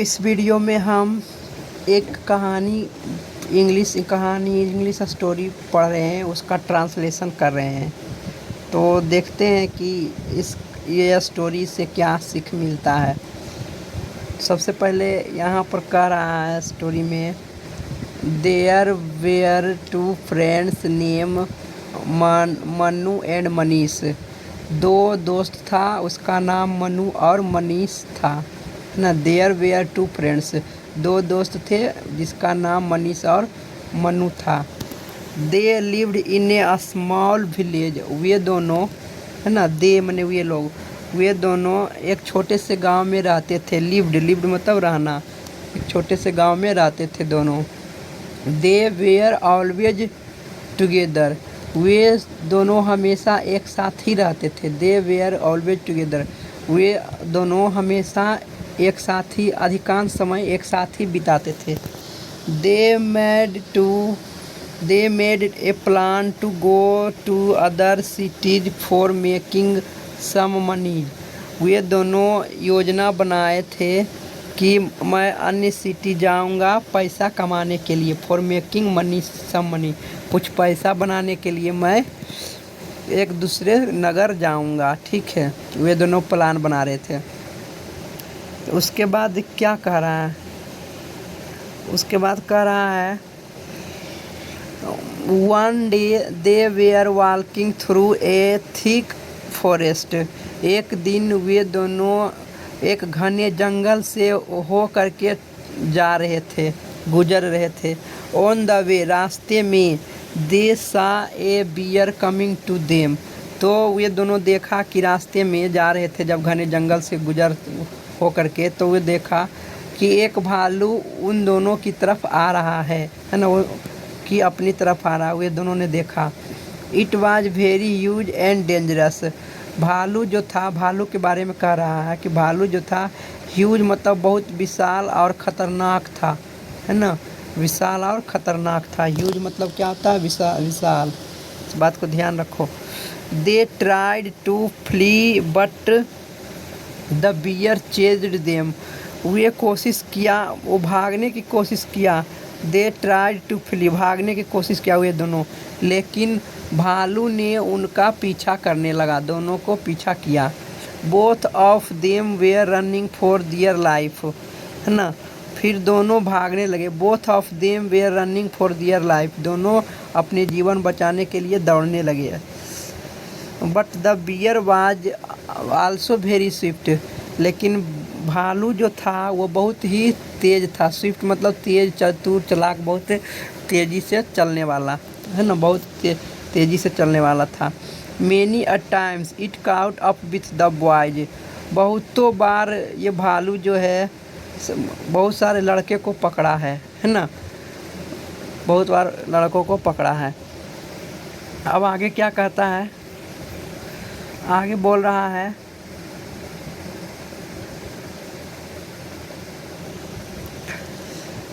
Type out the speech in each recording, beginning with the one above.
इस वीडियो में हम एक इंग्लिश स्टोरी पढ़ रहे हैं, उसका ट्रांसलेशन कर रहे हैं। तो देखते हैं कि ये स्टोरी से क्या सीख मिलता है। सबसे पहले यहाँ पर कह रहा है स्टोरी में, there were two friends name Manu and Manish. दो दोस्त था, उसका नाम मनु और मनीष था ना। देयर वेयर टू फ्रेंड्स, दो दोस्त थे जिसका नाम मनीष और मनु था। They lived in a small village, वे दोनों है ना, दे मने वे लोग, वे दोनों एक छोटे से गांव में रहते थे। लिव्ड मतलब रहना, एक छोटे से गांव में रहते थे दोनों। दे वेयर ऑलवेज टुगेदर, वे दोनों हमेशा एक साथ ही रहते थे। दे वेयर ऑलवेज टुगेदर, वे दोनों हमेशा एक साथ ही, अधिकांश समय एक साथ ही बिताते थे। They made a plan to go to other cities for making some money, वे दोनों योजना बनाए थे कि मैं अन्य सिटी जाऊंगा पैसा कमाने के लिए। For making money some money, कुछ पैसा बनाने के लिए मैं एक दूसरे नगर जाऊंगा। ठीक है, वे दोनों प्लान बना रहे थे। तो उसके बाद क्या कह रहा है, उसके बाद कह रहा है, one day they were walking through a thick forest, एक दिन वे दोनों एक घने जंगल से हो करके जा रहे थे, गुजर रहे थे। ऑन द वे, रास्ते में, दे सा ए बियर कमिंग टू देम, तो वे दोनों देखा कि रास्ते में जा रहे थे जब घने जंगल से गुजर हो करके, तो वे देखा कि एक भालू उन दोनों की तरफ आ रहा है ना, वो कि अपनी तरफ आ रहा, वे दोनों ने देखा। It was very huge and dangerous, भालू जो था, भालू के बारे में कह रहा है कि भालू जो था, ह्यूज मतलब बहुत विशाल और ख़तरनाक था, है ना, विशाल और ख़तरनाक था। ह्यूज मतलब क्या होता है, विशाल। इस बात को ध्यान रखो। They tried to flee but the bear chased them, वे कोशिश किया, वो भागने की कोशिश किया। दे ट्राइड टू फ्ली, भागने की कोशिश किया हुए दोनों, लेकिन भालू ने उनका पीछा करने लगा, दोनों को पीछा किया। Both of them were running for their life, है ना, फिर दोनों भागने लगे। Both of them were running for their life, दोनों अपने जीवन बचाने के लिए दौड़ने लगे। But the bear was also very swift, लेकिन भालू जो था वो बहुत ही तेज था। स्विफ्ट मतलब तेज, चतुर, चालाक, बहुत तेजी से चलने वाला, है ना, बहुत तेजी से चलने वाला था। Many a times it cout up with the boys, बहुतों बार ये भालू जो है बहुत सारे लड़के को पकड़ा है ना, बहुत बार लड़कों को पकड़ा है। अब आगे क्या कहता है, आगे बोल रहा है,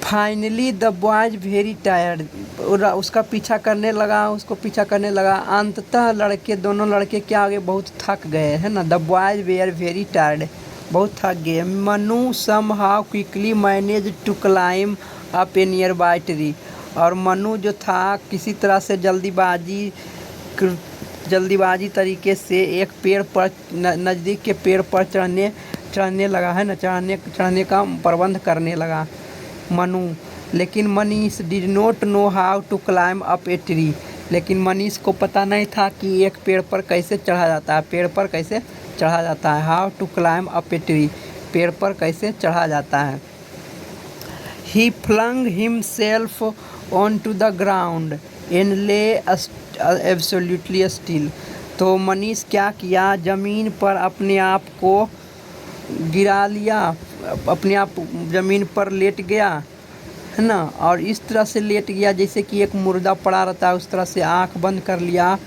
finally the boys very tired, उसका पीछा करने लगा, उसको पीछा करने लगा। अंततः दोनों लड़के क्या आगे बहुत थक गए, है ना। The boys were very tired, बहुत थक गए। Manu somehow quickly manage to climb up a nearby tree, और मनु जो था किसी तरह से जल्दीबाजी तरीके से एक पेड़ पर, नज़दीक के पेड़ पर चढ़ने लगा, है ना, चढ़ने का प्रबंध करने लगा मनु। लेकिन Manish did not know how to climb up a tree, लेकिन मनीष को पता नहीं था कि एक पेड़ पर कैसे चढ़ा जाता है, पेड़ पर कैसे चढ़ा जाता है। How to climb up a tree, पेड़ पर कैसे चढ़ा जाता है। He flung himself on to the ground and lay absolutely still, तो मनीष क्या किया, ज़मीन पर अपने आप को गिरा लिया, अपने आप ज़मीन पर लेट गया, है ना, और इस तरह से लेट गया जैसे कि एक मुर्दा पड़ा रहता है, उस तरह से आंख बंद कर लिया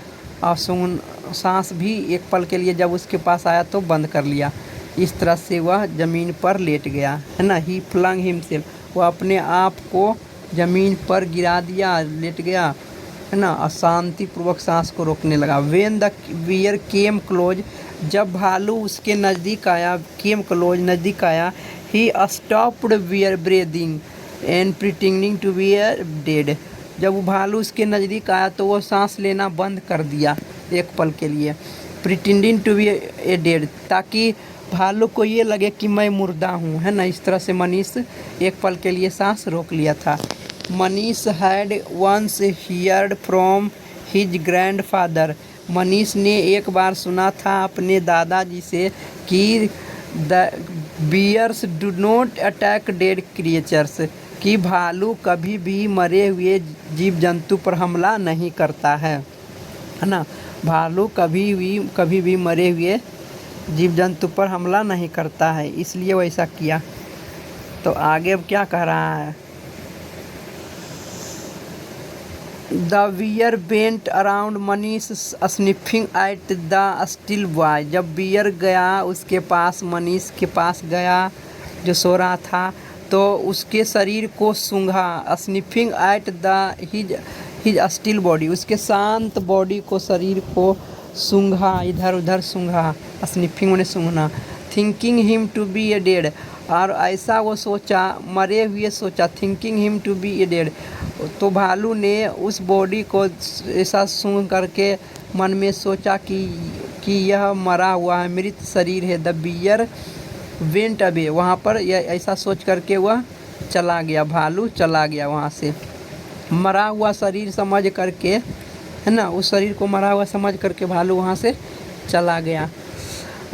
और सांस भी एक पल के लिए जब उसके पास आया तो बंद कर लिया। इस तरह से वह ज़मीन पर लेट गया, है ना। ही फ्लंग हिमसेल्फ, वह अपने आप को ज़मीन पर गिरा दिया, लेट गया, है ना, अशांतिपूर्वक सांस को रोकने लगा। When the bear came close, जब भालू उसके नज़दीक आया, केम क्लोज नज़दीक आया, he stopped breathing and pretending to be dead. जब वो भालू उसके नज़दीक आया तो वो सांस लेना बंद कर दिया एक पल के लिए, pretending to be a dead, ताकि भालू को ये लगे कि मैं मुर्दा हूँ, है ना। इस तरह से मनीष एक पल के लिए सांस रोक लिया था। Manish had once heard from his grandfather. Manish ने एक बार सुना था अपने दादाजी से कि the bears do not attack dead creatures, कि भालू कभी भी मरे हुए जीव जंतु पर हमला नहीं करता है ना। भालू कभी भी मरे हुए जीव जंतु पर हमला नहीं करता है, इसलिए वैसा किया। तो आगे अब क्या कह रहा है। The bear bent around Manish sniffing at the still boy. जब बियर गया उसके पास, मनीष के पास गया जो सो रहा था, तो उसके शरीर को सूंघा। Sniffing at the his still body, उसके शांत बॉडी को, शरीर को सूंघा, इधर उधर सूंघा। स्निफिंग मैंने सूंघना। Thinking him to be a dead, और ऐसा वो सोचा, मरे हुए सोचा। Thinking him to be a dead, तो भालू ने उस बॉडी को ऐसा सूंघ करके मन में सोचा कि यह मरा हुआ है, मृत शरीर है। द बियर वेंट अवे, वहाँ पर यह ऐसा सोच करके वह चला गया, भालू चला गया वहाँ से। मरा हुआ शरीर समझ करके, है ना, उस शरीर को मरा हुआ समझ करके भालू वहाँ से चला गया।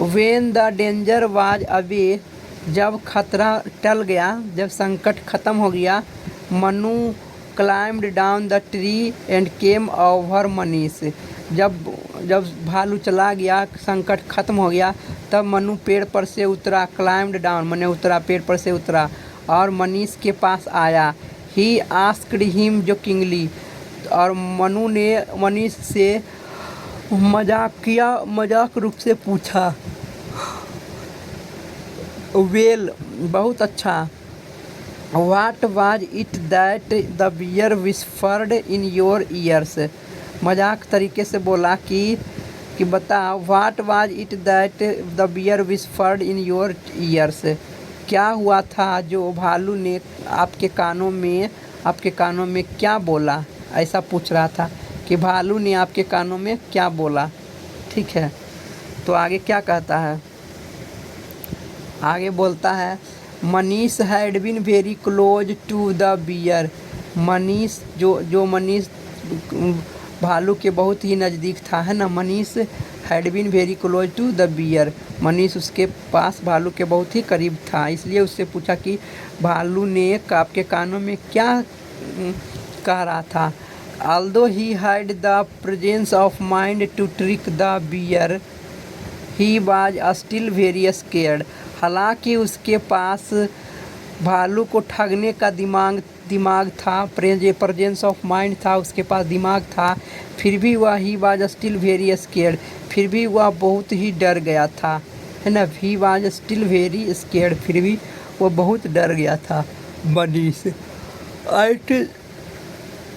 When the danger was away, जब खतरा टल गया, जब संकट खत्म हो गया, Manu climbed down the tree and came over Manish. जब भालू चला गया, संकट खत्म हो गया, तब मनु पेड़ पर से उतरा। क्लाइम्ड डाउन माने उतरा, पेड़ पर से उतरा और मनीष के पास आया। ही आस्क्ड हिम जोकिंगली, और मनु ने मनीष से मजाक रूप से पूछा। वेल, बहुत अच्छा। What was it that the bear whispered in your ears? मजाक तरीके से बोला कि बता, What was it that the bear whispered in your ears? क्या हुआ था जो भालू ने आपके कानों में क्या बोला, ऐसा पूछ रहा था कि भालू ने आपके कानों में क्या बोला। ठीक है, तो आगे क्या कहता है। आगे बोलता है, Manish had been very close to the bear. Manish जो मनीष भालू के बहुत ही नज़दीक था, है ना। Manish had been very close to the bear, Manish उसके पास भालू के बहुत ही करीब था। इसलिए उससे पूछा कि भालू ने आपके कानों में क्या कह रहा था। Although he had the presence of mind to trick the bear, he was still very scared. हालांकि उसके पास भालू को ठगने का दिमाग था, प्रेजेंस ऑफ माइंड था, उसके पास दिमाग था, फिर भी वह ही वाज स्टिल वेरी स्केर्ड, फिर भी वह बहुत ही डर गया था, है ना। ही वाज स्टिल वेरी स्केर्ड, फिर भी वह बहुत डर गया था मनीष।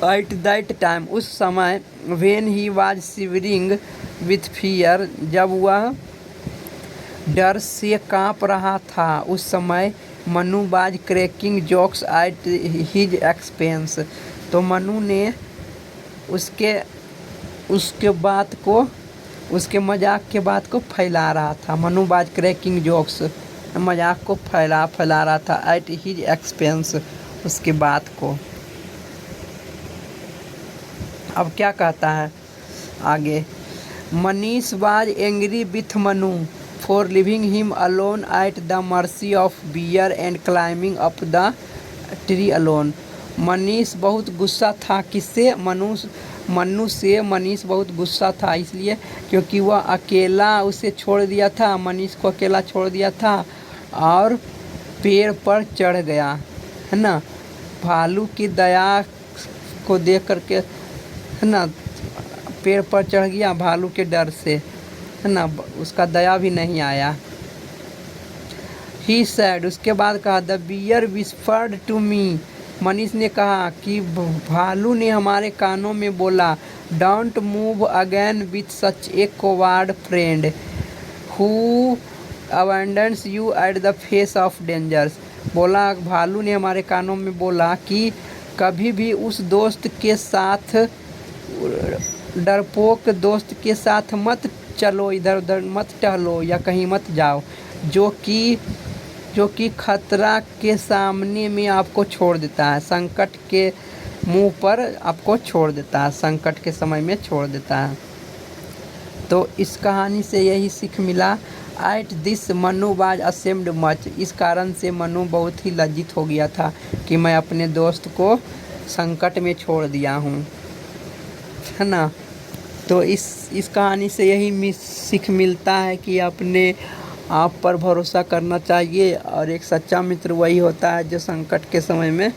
एट दैट टाइम, उस समय, when he was shivering with fear, जब वह डर से काँप रहा था, उस समय Manu was cracking jokes at his expense. तो मनु ने उसके मजाक के बात को फैला रहा था। मनु वाज क्रैकिंग जोक्स, मजाक को फैला रहा था, एट हिज एक्सपेंस, उसके बात को। अब क्या कहता है आगे। Manish was angry with Manu for leaving him alone at the mercy of bear and climbing up the tree alone. Manish बहुत गुस्सा था, किससे, मनु से मनीष बहुत गुस्सा था, इसलिए क्योंकि वह अकेला उसे छोड़ दिया था, मनीष को अकेला छोड़ दिया था और पेड़ पर चढ़ गया, है ना। भालू की दया को देख करके, है ना, पेड़ पर चढ़ गया भालू के डर से, है ना, उसका दया भी नहीं आया। ही सैड, उसके बाद कहा, the bear whispered to me, Manish ने कहा कि भालू ने हमारे कानों में बोला, don't move again with such a coward friend who abandons you at the face of dangers. बोला, भालू ने हमारे कानों में बोला कि कभी भी उस दोस्त के साथ, डरपोक दोस्त के साथ मत चलो, इधर उधर मत टहलो या कहीं मत जाओ जो कि खतरा के सामने में आपको छोड़ देता है, संकट के मुंह पर आपको छोड़ देता है, संकट के समय में छोड़ देता है। तो इस कहानी से यही सीख मिला। At this Manu was ashamed much. इस कारण से मनु बहुत ही लज्जित हो गया था कि मैं अपने दोस्त को संकट में छोड़ दिया हूँ, है ना। तो इस कहानी से यही सीख मिलता है कि अपने आप पर भरोसा करना चाहिए, और एक सच्चा मित्र वही होता है जो संकट के समय में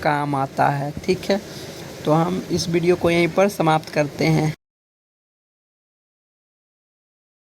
काम आता है। ठीक है, तो हम इस वीडियो को यहीं पर समाप्त करते हैं।